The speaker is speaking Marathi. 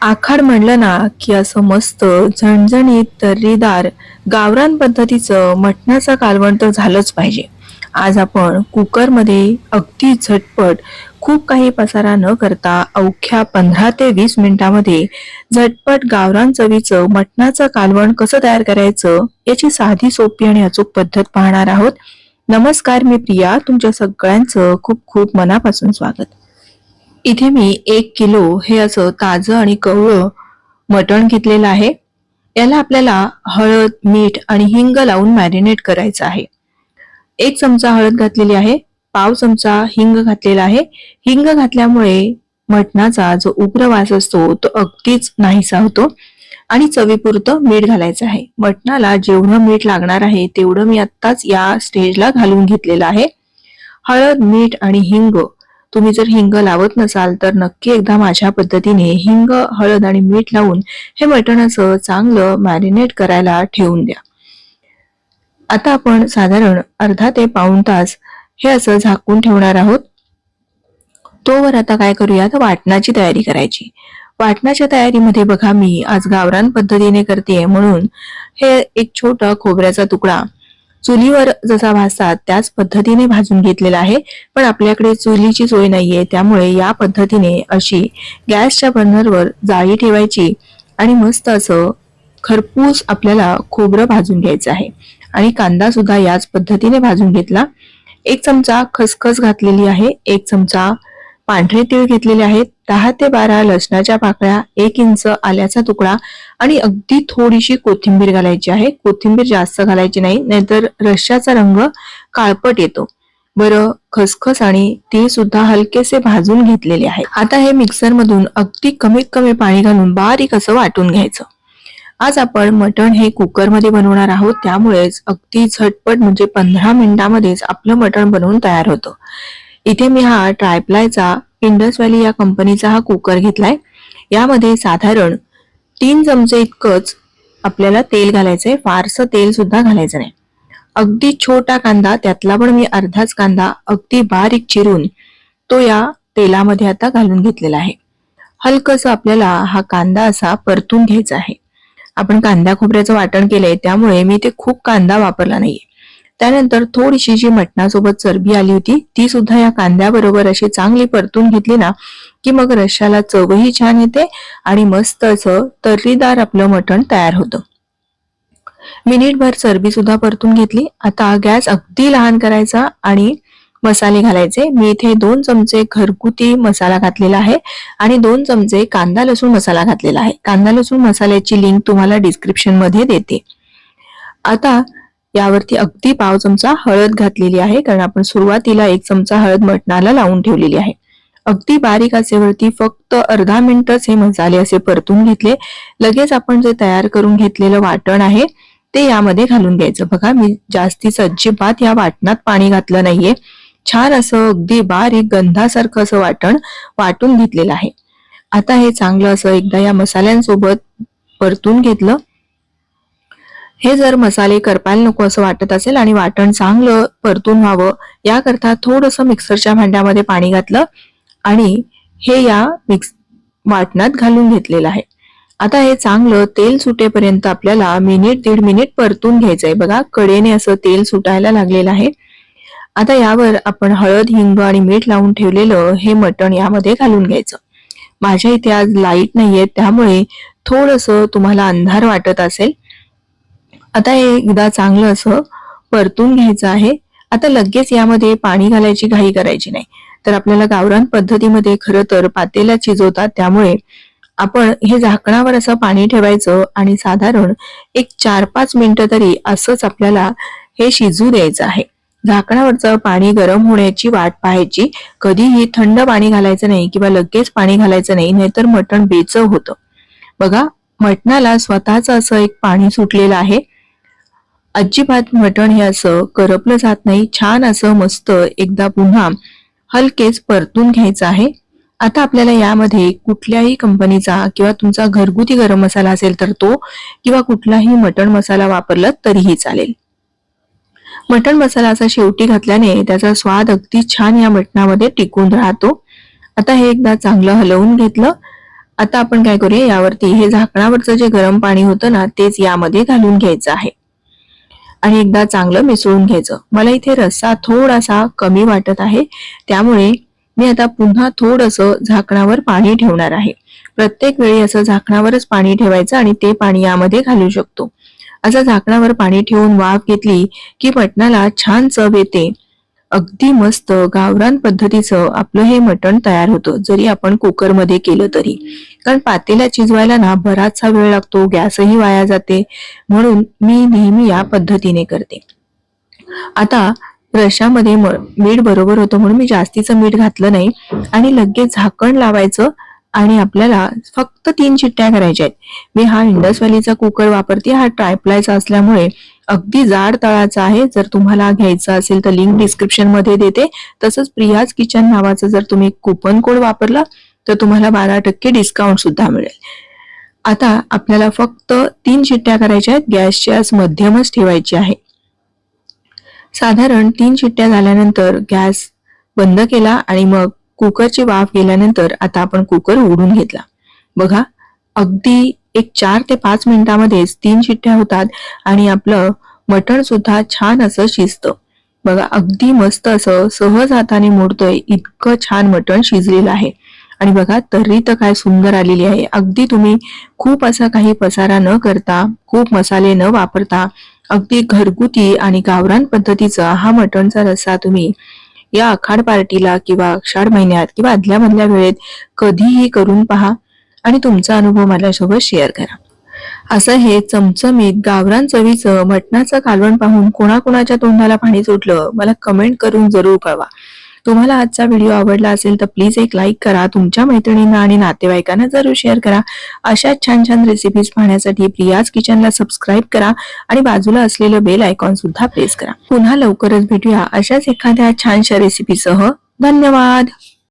आखाड म्हणलं ना की असं मस्त झणझणीत तर्रीदार गावरान पद्धतीचं मटणाचं कालवण तर झालंच पाहिजे. आज आपण कुकरमध्ये अगदी झटपट खूप काही पसारा न करता अवघ्या 15 ते 20 मिनिटांमध्ये झटपट गावरान चवीचं मटणाचं कालवण कसं तयार करायचं याची साधी सोपी आणि अचूक पद्धत पाहणार आहोत. नमस्कार, मी प्रिया, तुमच्या सगळ्यांचं खूप खूप मनापासून स्वागत. इथे मी 1 किलो हे असं ताजं आणि कवळं मटण घेतलेलं आहे. याला आपल्याला हळद, मीठ आणि हिंग लावून मॅरिनेट करायचं आहे. 1 चमचा हळद घातलेली आहे, पाव चमचा हिंग घातलेला आहे. हिंग घातल्यामुळे मटणाचा जो उग्र वास असतो तो अगदीच नाहीसा होतो. आणि चवीपुरतं मीठ घालायचं आहे. मटणाला जेवढं मीठ लागणार आहे तेवढं मी आत्ताच या स्टेजला घालून घेतलेलं आहे. हळद, मीठ आणि हिंग, तुम्ही जर हिंग लावत नसाल तर नक्की एकदा माझ्या पद्धतीने हिंग, हळद आणि मीठ लावून हे मटण असं चांगलं मॅरिनेट करायला ठेवून द्या. आता आपण साधारण अर्धा ते पाऊण तास हे असं झाकून ठेवणार आहोत. तोवर आता काय करूया, तर वाटणाची तयारी करायची. वाटणाच्या तयारीमध्ये बघा, मी आज गावरान पद्धतीने करते म्हणून हे एक छोटा खोबऱ्याचा तुकडा चुलीवर जसा भाजतात त्याच पद्धतीने भाजून घेतलेला आहे. पण आपल्याकडे चुलीची सोय नाहीये, त्यामुळे या पद्धतीने अशी गॅसच्या बर्नरवर जाळी ठेवायची आणि मस्त असं खरपूस आपल्याला खोबरं भाजून घ्यायचं आहे. आणि कांदा सुद्धा याच पद्धतीने भाजून घेतला. 1 चमचा खसखस घातलेली आहे, 1 चमचा पांढरे तीळ घेतलेले आहेत, 10 ते 12 लसणाच्या पाकळ्या, 1 इंच आल्याचा तुकडा आणि अगदी थोडीशी कोथिंबीर घालायची आहे. कोथिंबीर जास्त घालायची नाही, नाहीतर रश्श्याचा रंग काळपट येतो. बरं, खसखस आणि तीळ सुद्धा हलकेसे भाजून घेतलेले आहे. आता हे मिक्सर मधून अगदी कमीत कमी पाणी घालून बारीक असं वाटून घ्यायचं. आज आपण मटण हे कुकरमध्ये बनवणार आहोत, त्यामुळेच अगदी झटपट म्हणजे 15 मिनिटांमध्येच आपलं मटण बनवून तयार होतं. इथे मी हा ट्रायप्लायचा इंडस व्हॅली या कंपनीचा हा कुकर घेतलाय. यामध्ये साधारण 3 चमचे इतकंच आपल्याला तेल घालायचंय, फारसं तेल सुद्धा घालायचं नाही. अगदी छोटा कांदा, त्यातला पण मी अर्धाच कांदा अगदी बारीक चिरून तो या तेलामध्ये आता घालून घेतलेला आहे. हलकस आपल्याला हा कांदा असा परतून घ्यायचा आहे. आपण कांदा खोबऱ्याचं वाटण केलंय त्यामुळे मी ते खूप कांदा वापरला नाहीये. त्यानंतर थोडीशी जी मटणासोबत चरबी आली होती ती सुद्धा या कांद्याबरोबर अशी चांगली परतून घेतली ना की मग रश्श्याला चवही छान येते आणि मस्त असं तर्रीदार आपलं मटण तयार होतं. मिनिटभर चरबी सुद्धा परतून घेतली. आता गॅस अगदी लहान करायचा आणि मसाले घालायचे. मी इथे 2 चमचे घरगुती मसाला घातलेला आहे आणि 2 चमचे कांदा लसूण मसाला घातलेला आहे. कांदा लसूण मसाल्याची लिंक तुम्हाला डिस्क्रिप्शन मध्ये देते. आता यावरती अगदी पाव चमचा हळद घातलेली आहे, कारण आपण सुरुवातीला 1 चमचा हळद मटणाला लावून ठेवलेली आहे. अगदी बारीक आचेवरती फक्त अर्धा मिनिटच हे मसाले असे परतून घेतले. लगेच आपण जे तयार करून घेतलेलं वाटण आहे ते यामध्ये घालून घ्यायचं. बघा, मी जास्तीच अजिबात या वाटणात पाणी घातलं नाहीये. छान असं अगदी बारीक गंधासारखं असं वाटण वाटून घेतलेलं आहे. आता हे चांगलं असं एकदा या मसाल्यांसोबत परतून घेतलं. हे जर मसाले करपायला नको असं वाटत असेल आणि वाटण चांगलं परतून व्हावं याकरता थोडंसं मिक्सरच्या भांड्यामध्ये पाणी घातलं आणि हे या वाटणात घालून घेतलेलं आहे. आता हे चांगलं तेल सुटेपर्यंत आपल्याला मिनिट 1.5 मिनिट परतून घ्यायचंय. बघा, कडेने असं तेल सुटायला लागलेलं आहे. आता यावर आपण हळद, हिंग आणि मीठ लावून ठेवलेलं हे मटण यामध्ये घालून घ्यायचं. माझ्या इथे आज लाईट नाहीये, त्यामुळे थोडंसं तुम्हाला अंधार वाटत असेल. आता हे एकदा चांगलं असं परतून घ्यायचं आहे. आता लगेच यामध्ये पाणी घालायची घाई करायची नाही, तर आपल्याला गावरान पद्धतीमध्ये खरं तर पातेल्यात शिजवतात, त्यामुळे आपण हे झाकणावर असं पाणी ठेवायचं आणि साधारण एक 4-5 मिनिटं तरी असंच आपल्याला हे शिजू द्यायचं आहे. झाकणावरचं पाणी गरम होण्याची वाट पाहायची. कधीही थंड पाणी घालायचं नाही किंवा लगेच पाणी घालायचं नाही, नाहीतर मटण बेचव होतं. बघा, मटणाला स्वतःच असं एक पाणी सुटलेलं आहे. अजिबात मटण हे असं करपलं जात नाही. छान असं मस्त एकदा पुन्हा हलकेच परतून घ्यायचं आहे. आता आपल्याला यामध्ये कुठल्याही कंपनीचा किंवा तुमचा घरगुती गरम मसाला असेल तर तो, किंवा कुठलाही मटण मसाला वापरला तरीही चालेल. मटण मसाला असा शेवटी घातल्याने त्याचा स्वाद अगदी छान या मटणामध्ये टिकून राहतो. आता हे एकदा चांगलं हलवून घेतलं आता आपण काय करूया, यावरती हे झाकणावरचं जे गरम पाणी होतं ना तेच यामध्ये घालून घ्यायचं आहे आणि एकदा चांगलं मिसळून घ्यायचं. मला इथे रस्सा थोडासा कमी वाटत आहे, त्यामुळे मी आता पुन्हा थोडंसं झाकणावर पाणी ठेवणार आहे. प्रत्येक वेळी असं झाकणावरच पाणी ठेवायचं आणि ते पाणी यामध्ये घालू शकतो. असं झाकणावर पाणी ठेवून वाफ घेतली की मटणाला छान चव येते. अगदी मस्त गावरान पद्धतीचं आपलं हे मटण तयार होतं, जरी आपण कुकरमध्ये केलं तरी. कारण पातेल्यात शिजवायला ना बराचसा वेळ लागतो, गॅसही वाया जाते, म्हणून मी नेहमी या पद्धतीने करते. आता रश्श्यामध्ये मीठ बरोबर होतं म्हणून मी जास्तीचं मीठ घातलं नाही आणि लगेच झाकण लावायचं आणि आपल्याला फक्त 3 शिट्ट्या करायच्या आहेत. मी हा इंडस व्हॅलीचा कुकर वापरते, हा ट्रायप्लायचा असल्यामुळे अगदी जाड तळाचा आहे. जर तुम्हाला घ्यायचा असेल तर लिंक डिस्क्रिप्शन मध्ये देते. तसंच प्रियाज किचन नावाचं जर तुम्ही कुपन कोड वापरला तर तुम्हाला 12% डिस्काउंट सुद्धा मिळेल. आता आपल्याला फक्त 3 शिट्ट्या करायच्या आहेत. गॅसची आच मध्यमच ठेवायची आहे. साधारण 3 शिट्ट्या झाल्यानंतर गॅस बंद केला आणि मग कुकरची वाफ गेल्यानंतर आता आपण कुकर उघडून घेतला. बघा, अगदी एक 4 ते 5 मिनिटांमध्येच 3 शिट्ट्या होतात आणि आपलं मटण सुद्धा छान असं शिजतं. बघा, अगदी मस्त असं सहज हाताने मोडतोय इतकं छान मटण शिजलेलं आहे. आणि बघा, तर्री तर काय सुंदर आलेली आहे. अगदी तुम्ही खूप असा काही पसारा न करता, खूप मसाले न वापरता, अगदी घरगुती आणि गावरान पद्धतीचा हा मटणचा रस्सा तुम्ही या आखाड पार्टीला किंवा आषाढ महिन्यात किंवा आदल्या मधल्या वेळेत कधीही करून पहा आणि तुमचा अनुभव माझ्यासोबत शेअर करा. असं हे चमचमीत गावरान चवीचं मटणाचं कालवण पाहून कोणाकोणाच्या तोंडाला पाणी सुटलं मला कमेंट करून जरूर कळवा. तुम्हाला आजचा व्हिडिओ आवडला असेल तर प्लीज एक लाईक करा. तुमच्या मैत्रिणींना आणि नातेवाईकांना जरूर शेअर करा. अशा छान छान रेसिपीज पाहण्यासाठी प्रियाज किचनला सबस्क्राईब करा आणि बाजूला असलेलं बेल आयकॉन सुद्धा प्रेस करा. पुन्हा लवकरच भेटूया अशाच एखाद्या छानशा रेसिपीसह. धन्यवाद.